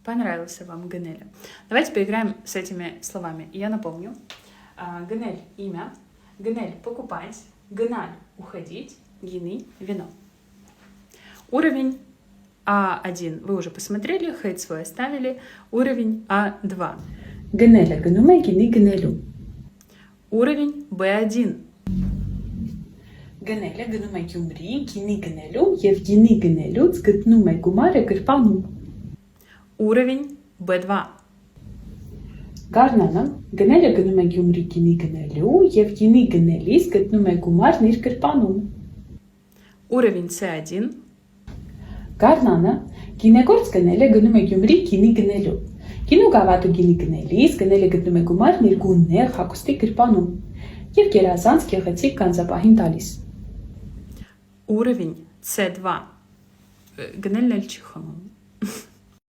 Понравился вам гнеля. Давайте поиграем с этими словами. Я напомню. Гнель – имя. Гнель – покупать. Гналь – уходить. Гины – вино. Уровень А1 вы уже посмотрели, хейт свой оставили. Уровень А2. Գնելը գնում է գինի գնելու։ Уровень Б1. Գնելը գնում է Գյումրի գինի գնելու եւ գինի գնելուց գտնում է գումարը գրպանում։ Уровень Б2. Գառնանը գնելը գնում է Գյումրի գինի գնելու եւ գինի գնելիս գտնում է գումարն իր գրպանում։ Уровень С1. Գառնանը գինեգործ գնելը գնում է Գյումրի գինի գնելու։ Գինու գավաթը գինի գնելիս գնելը գտնում է գումարն իր գուններ հագուստի գրպանում եւ գերազանց գեղեցիկ կանզապահին տալիս։ Уровень С2. Гнель Чихому.